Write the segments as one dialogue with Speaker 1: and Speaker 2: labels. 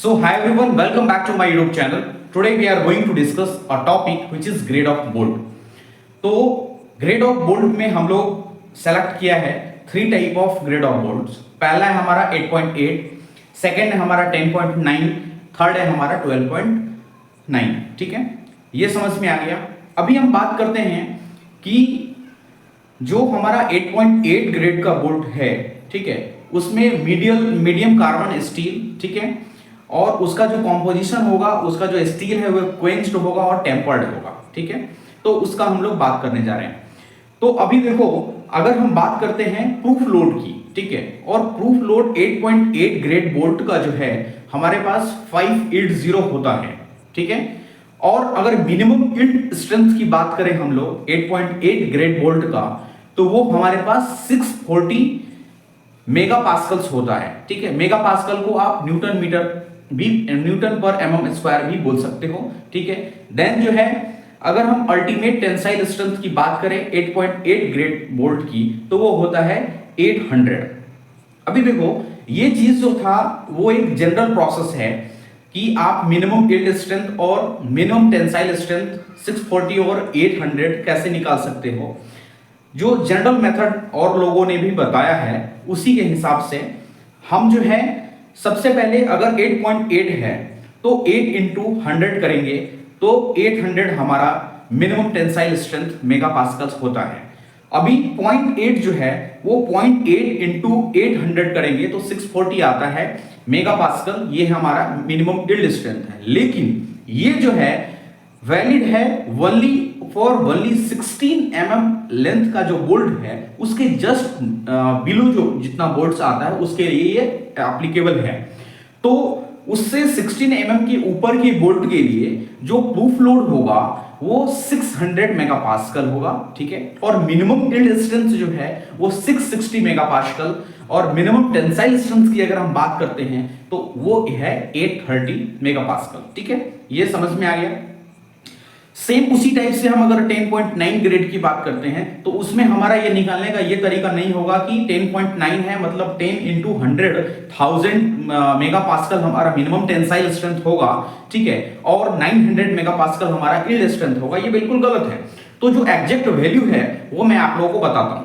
Speaker 1: So hi everyone, welcome back to my YouTube channel. Today we are going to discuss a topic which is grade of bolt. तो grade of bolt में हम लोग select किया है three type of grade of bolts. पहला है हमारा 8.8, second है हमारा 10.9, थर्ड है हमारा 12.9। ठीक है, ये समझ में आ गया। अभी हम बात करते हैं कि जो हमारा 8.8 ग्रेड का बोल्ट है, ठीक है, उसमें मीडियम कार्बन स्टील, ठीक है, और उसका जो कॉम्पोजिशन होगा, उसका जो स्टील है वो क्वेंच्ड होगा और टेम्पर्ड होगा। ठीक है, तो उसका हम लोग बात करने जा रहे हैं। तो अभी देखो, अगर हम बात करते हैं प्रूफ लोड की, ठीक है, और प्रूफ लोड 8.8 ग्रेड बोल्ट का जो है हमारे पास 580 होता है। ठीक है, और अगर मिनिमम यील्ड स्ट्रेंथ की बात करें हम लोग 8.8 ग्रेड बोल्ट का, तो वो हमारे पास 640 मेगा पास्कल्स होता है। ठीक है, मेगा पास्कल को आप न्यूटन मीटर भी, न्यूटन पर mm स्क्वायर भी बोल सकते हो। ठीक है, देन जो है अगर हम अल्टीमेट टेंसाइल स्ट्रेंथ की बात करें 8.8 ग्रेड बोल्ट की, तो वो होता है 800। अभी देखो, ये चीज जो था वो एक जनरल प्रोसेस है कि आप मिनिमम यील्ड स्ट्रेंथ और मिनिमम टेंसाइल स्ट्रेंथ 640 और 800 कैसे निकाल सकते हो। जो जनरल मेथड और लोगों ने भी बताया है, उसी के हिसाब से हम जो है सबसे पहले अगर 8.8 है तो 8 इंटू 100 करेंगे तो 800 हमारा minimum tensile strength mega pascals होता है। अभी 0.8 जो है वो 0.8 इंटू 800 करेंगे तो 640 आता है मेगा पास्कल। ये हमारा मिनिमम यील्ड स्ट्रेंथ है, लेकिन ये जो है वैलिड है ओनली फॉर 16 mm लेंथ का जो बोल्ट है, उसके जस्ट बिलो जो जितना बोल्ट आता है उसके लिए ये एप्लीकेबल है। तो उससे 16 mm के ऊपर के बोल्ट के लिए जो प्रूफ लोड होगा वो 600 मेगापास्कल होगा। ठीक है, और मिनिमम यील्ड स्ट्रेंथ जो है वो 660 मेगापास्कल, और मिनिमम टेंसाइल स्ट्रेंथ की अगर हम बात करते हैं तो वो है 830 मेगापास्कल। ठीक है, ये समझ में आ गया। सेम उसी टाइप से हम अगर 10.9 ग्रेड की बात करते हैं तो उसमें हमारा ये निकालने का ये तरीका नहीं होगा कि 10.9 है मतलब 10 इंटू 100,000 मेगा पास्कल हमारा मिनिमम टेंसाइल स्ट्रेंथ होगा। ठीक है, और 900 मेगा पास्कल हमारा यील्ड स्ट्रेंथ होगा। ये बिल्कुल गलत है। तो जो एग्जैक्ट वैल्यू है वो मैं आप लोगों को बताता हूं।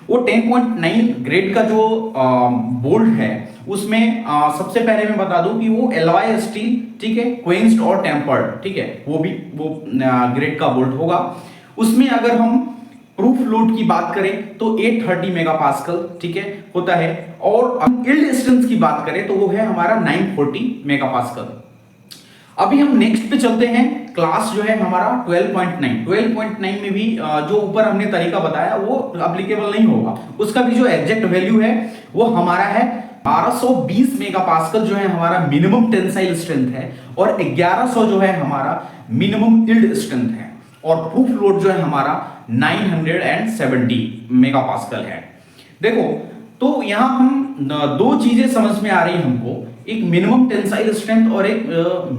Speaker 1: वो 10.9 ग्रेड का जो बोल्ट है उसमें सबसे पहले मैं बता दूं कि वो एलॉय स्टील, ठीक है, क्वेंच्ड और टेम्पर्ड, ठीक है, वो ग्रेड का बोल्ट होगा। उसमें अगर हम प्रूफ लोड की बात करें तो 830 मेगापास्कल, ठीक है, होता है, और यील्ड स्ट्रेंथ की बात करें तो वो है हमारा 940 मेगापास्कल। अभी हम नेक्स्ट पे चलते हैं। क्लास जो है हमारा 12.9 में भी जो ऊपर हमने तरीका बताया वो एप्लीकेबल नहीं होगा। उसका भी जो एग्जैक्ट वैल्यू है वो हमारा है 1220 मेगापास्कल जो है हमारा मिनिमम टेंसाइल स्ट्रेंथ है, और 1100 जो है हमारा मिनिमम यील्ड स्ट्रेंथ है, और प्रूफ लोड जो है हमारा 970 मेगापास्कल है। देखो, तो यहां हम दो चीजें समझ में आ रही है हमको, एक मिनिमम टेंसाइल स्ट्रेंथ और एक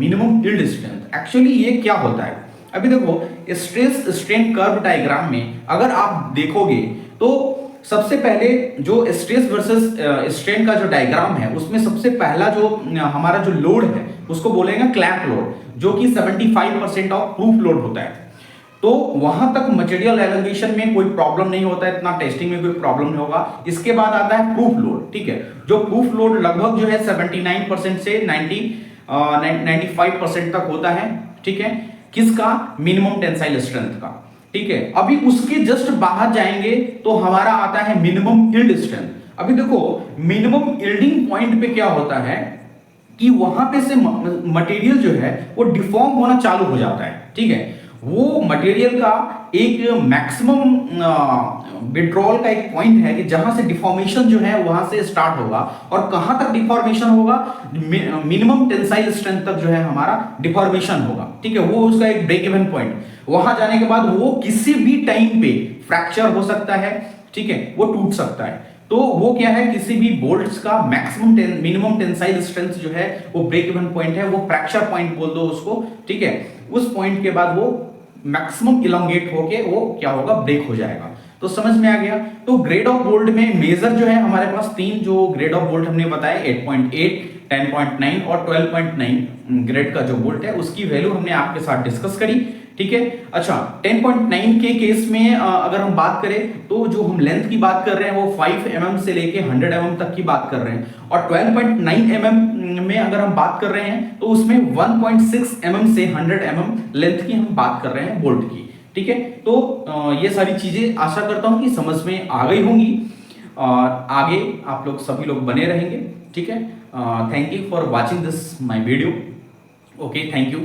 Speaker 1: मिनिमम यील्ड स्ट्रेंथ। एक्चुअली ये क्या होता है, अभी देखो स्ट्रेस स्ट्रेन कर्व डायग्राम में अगर आप देखोगे तो सबसे पहले जो स्ट्रेस वर्सेस स्ट्रेन का जो डायग्राम है उसमें सबसे पहला जो हमारा जो लोड है उसको बोलेंगे क्लैंप लोड, जो कि 75% ऑफ प्रूफ लोड होता है। तो वहां तक मटेरियल एलोकेशन में कोई प्रॉब्लम नहीं होता है, इतना टेस्टिंग में कोई प्रॉब्लम नहीं होगा। इसके बाद आता है प्रूफ लोड। ठीक है, जो प्रूफ लोड लगभग जो है 79% से 95% तक होता है। ठीक है, किसका? मिनिमम टेंसाइल स्ट्रेंथ का। ठीक है, अभी उसके जस्ट बाहर जाएंगे तो हमारा आता है मिनिमम यील्ड स्ट्रेंथ। अभी देखो, मिनिमम यील्डिंग पॉइंट पे क्या होता है कि वहां पे से मटेरियल जो है वो डिफॉर्म होना चालू हो जाता है। ठीक है, वो मटेरियल का एक मैक्सिमम विड्रॉल का एक पॉइंट है कि जहां से डिफॉर्मेशन जो है वहां से स्टार्ट होगा, और कहां तक डिफॉर्मेशन होगा? मिनिमम टेंसाइल स्ट्रेंथ तक जो है हमारा डिफॉर्मेशन होगा। ठीक है, वो उसका एक ब्रेक इवन पॉइंट। वहां जाने के बाद वो किसी भी टाइम पे फ्रैक्चर हो सकता है। ठीक है, वो टूट सकता है। तो वो क्या है, किसी भी बोल्ट्स का मैक्सिमम मिनिमम टेंसाइल स्ट्रेंथ जो है वो ब्रेक इवन पॉइंट है, वो फ्रैक्चर पॉइंट बोल दो उसको। ठीक है, उस पॉइंट के बाद वो मैक्सिमम इलोंगेट होके वो क्या होगा, ब्रेक हो जाएगा। तो समझ में आ गया। तो ग्रेड ऑफ बोल्ट में मेजर जो है हमारे पास तीन जो ग्रेड ऑफ बोल्ट हमने बताया 8.8, 10.9 और 12.9 ग्रेड का जो बोल्ट है उसकी वैल्यू हमने आपके साथ डिस्कस करी, ठीक है। अच्छा, 10.9 के केस में अगर हम बात करें तो जो हम लेंथ की बात कर रहे हैं वो 5 mm से लेके 100 mm तक की बात कर रहे हैं, और 12.9 mm में अगर हम बात कर रहे हैं तो उसमें 1.6 mm से 100 mm लेंथ की हम बात कर रहे हैं बोल्ट की, ठीक है। तो ये सारी चीजें आशा करता हूं कि समझ में आ गई होंगी, और आगे आप लोग सभी लोग बने रहेंगे, ठीक है। Thank you for watching this my video. Okay, thank you.